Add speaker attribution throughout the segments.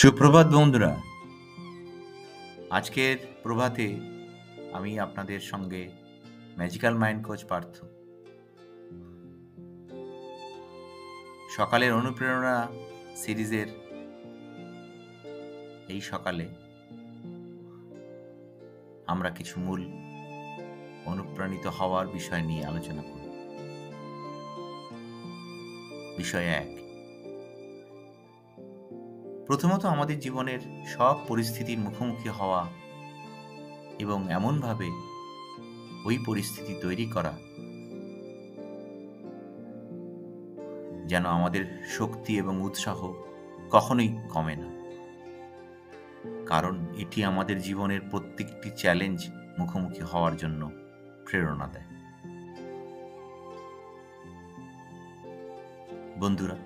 Speaker 1: সুপ্রভাত বন্ধুরা। আজকের প্রভাতে আমি আপনাদের সঙ্গে ম্যাজিক্যাল মাইন্ড কোচ পার্থ সকালের অনুপ্রেরণা সিরিজের এই সকালে আমরা কিছু মূল অনুপ্রাণিত হওয়ার বিষয় নিয়ে আলোচনা করব। বিষয় 1, প্রথমত আমাদের জীবনের সব পরিস্থিতির মুখোমুখি হওয়া এবং এমনভাবে ওই পরিস্থিতি তৈরি করা যেন আমাদের শক্তি এবং উৎসাহ কখনোই কমে না, কারণ এটি আমাদের জীবনের প্রত্যেকটি চ্যালেঞ্জ মুখোমুখি হওয়ার জন্য প্রেরণা দেয়। বন্ধুরা,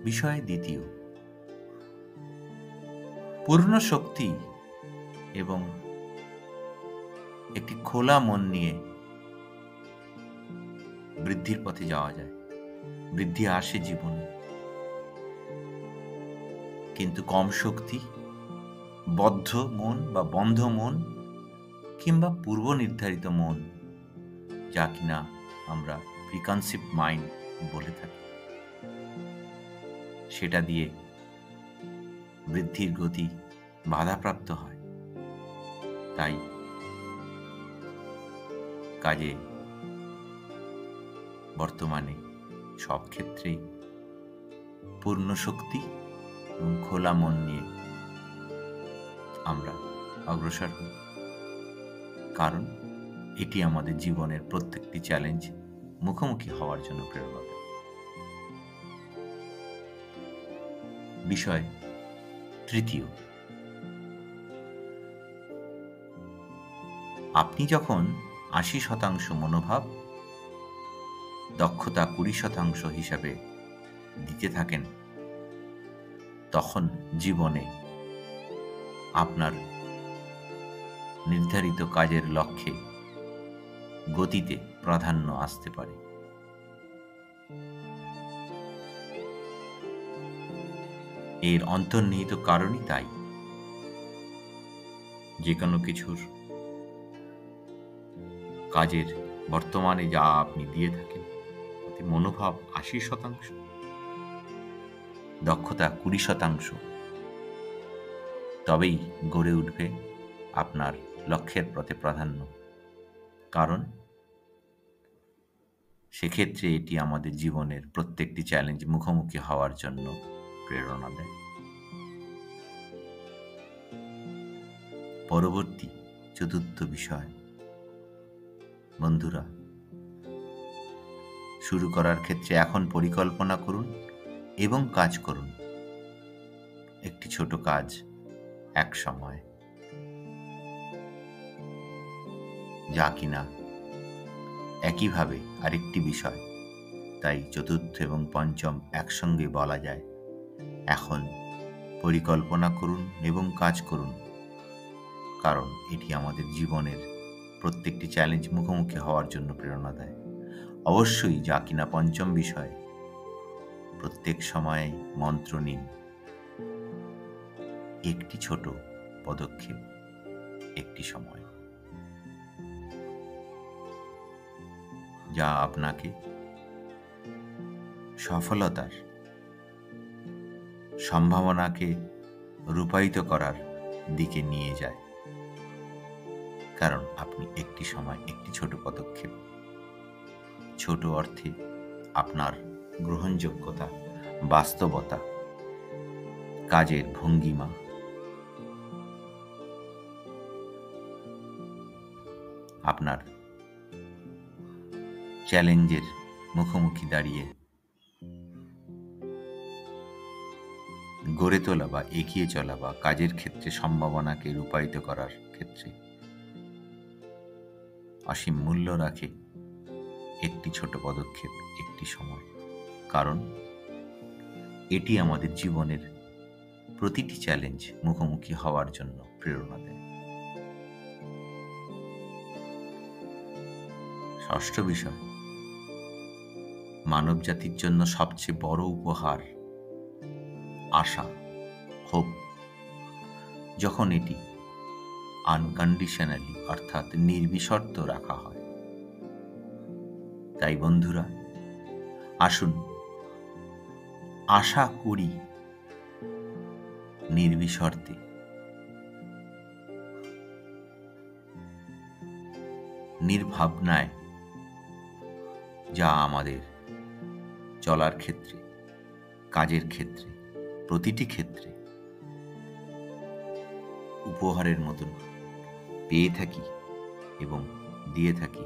Speaker 1: বিষয় 2, পূর্ণ শক্তি এবং একটি খোলা মন নিয়ে বৃদ্ধির পথে যাওয়া যায়। বৃদ্ধি আসে জীবনে, কিন্তু কম শক্তি, বদ্ধ মন বা বন্ধ মন কিংবা পূর্ব নির্ধারিত মন, যা কিনা আমরা প্রিকনসিভ মাইন্ড বলে থাকি, সেটা দিয়ে বৃদ্ধির গতি বাধাপ্রাপ্ত হয়। তাই কাজে বর্তমানে সব ক্ষেত্রেই পূর্ণ শক্তি এবং খোলা মন নিয়ে আমরা অগ্রসর হই, কারণ এটি আমাদের জীবনের প্রত্যেকটি চ্যালেঞ্জ মুখোমুখি হওয়ার জন্য প্রেরণা দেয়। বিষয় 3, আপনি যখন 80% মনোভাব, দক্ষতা 20% হিসাবে দিতে থাকেন, তখন জীবনে আপনার নির্ধারিত কাজের লক্ষ্যে গতিতে প্রাধান্য আসতে পারে। এর অন্তর্নিহিত কারণই তাই। যে কোনো কিছুর কাজের বর্তমানে যা আপনি দিয়ে থাকেন, তাতে মনোভাব 80%, দক্ষতা 20%, তবেই গড়ে উঠবে আপনার লক্ষ্যের পথে প্রাধান্য, কারণ সেক্ষেত্রে এটি আমাদের জীবনের প্রত্যেকটি চ্যালেঞ্জ মুখোমুখি হওয়ার জন্য প্রেরণা দেয়। পরবর্তী 4 বিষয়, বন্ধুরা, শুরু করার ক্ষেত্রে এখন পরিকল্পনা করুন এবং কাজ করুন। একটি ছোট কাজ এক সময়, যা কিনা একইভাবে আরেকটি বিষয়। তাই 4 এবং 5 একসঙ্গে বলা যায়, এখন পরিকল্পনা করুন এবং কাজ করুন, কারণ এটি আমাদের জীবনের প্রত্যেকটি চ্যালেঞ্জ মুখোমুখি হওয়ার জন্য প্রেরণা দেয়। অবশ্যই যা কিনা 5 বিষয়, প্রত্যেক সময়ে মন্ত্র নিন, একটি ছোট পদক্ষেপ একটি সময়, যা আপনাকে সফলতার সম্ভাবনাকে রূপায়িত করার দিকে নিয়ে যায়, কারণ আপনি একটি সময় একটি ছোট পদক্ষেপ, ছোট অর্থে আপনার গ্রহণযোগ্যতা, বাস্তবতা, কাজের ভঙ্গিমা, আপনার চ্যালেঞ্জের মুখোমুখি দাঁড়িয়ে গড়ে তোলা বা এগিয়ে চলা বা কাজের ক্ষেত্রে সম্ভাবনাকে রূপায়িত করার ক্ষেত্রে অসীম মূল্য রাখে একটি ছোট পদক্ষেপ একটি সময়, কারণ এটি আমাদের জীবনের প্রতিটি চ্যালেঞ্জ মুখোমুখি হওয়ার জন্য প্রেরণা দেয়। 6 বিষয়, মানব জাতির জন্য সবচেয়ে বড় উপহার আশা, হোপ, যখন এটি আনকন্ডিশনালি অর্থাৎ নির্বিশর্ত রাখা হয়। তাই বন্ধুরা, আসুন আশা করি নির্বিশর্তে, নির্ভাবনায়, যা আমাদের চলার ক্ষেত্রে, কাজের ক্ষেত্রে, প্রতিটি ক্ষেত্রে উপহারের মতন পেয়ে থাকি এবং দিয়ে থাকি।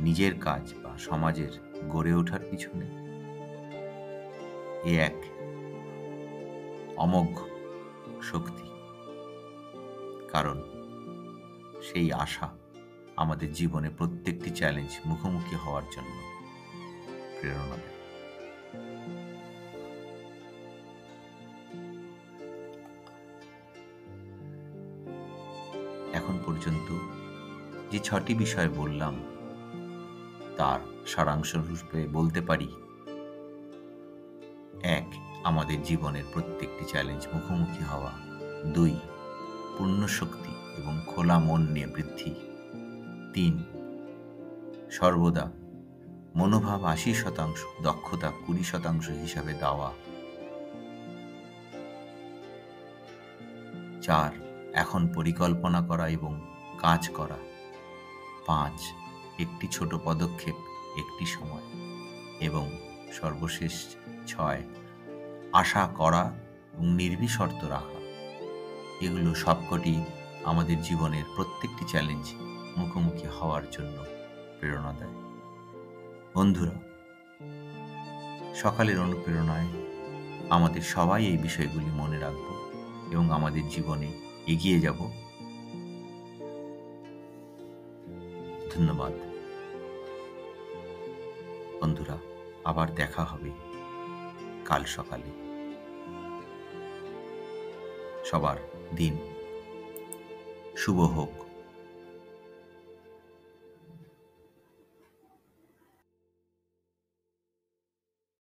Speaker 1: নিজের কাজ বা সমাজের গড়ে ওঠার পিছনে এ এক অমোঘ শক্তি, কারণ সেই আশা আমাদের জীবনে প্রত্যেকটি চ্যালেঞ্জ মুখোমুখি হওয়ার জন্য প্রেরণা দেয়। এখন পর্যন্ত যে 6টি বিষয় বললাম, তার সারাংশ রূপে বলতে পারি: 1. আমাদের জীবনের প্রত্যেকটি চ্যালেঞ্জ মুখোমুখি হওয়া। 2. পূর্ণ শক্তি এবং খোলা মন নিয়ে বৃদ্ধি। 3. সর্বদা মনোভাব 80%, দক্ষতা 20% হিসাবে দেওয়া। 4. এখন পরিকল্পনা করা এবং কাজ করা। 5. একটি ছোট পদক্ষেপ, একটি সময়। এবং সর্বশেষ 6. আশা করা এবং নির্বিশর্ত রাখা। এগুলো সবকটি আমাদের জীবনের প্রত্যেকটি চ্যালেঞ্জ মুখোমুখি হওয়ার জন্য প্রেরণা দেয়। বন্ধুরা, সকালের অনুপ্রেরণায় আমাদের সবাই এই বিষয়গুলি মনে রাখব এবং আমাদের জীবনে এগিয়ে যাব। ধন্যবাদ বন্ধুরা, আবার দেখা হবে কাল সকালে। সবার দিন শুভ হোক।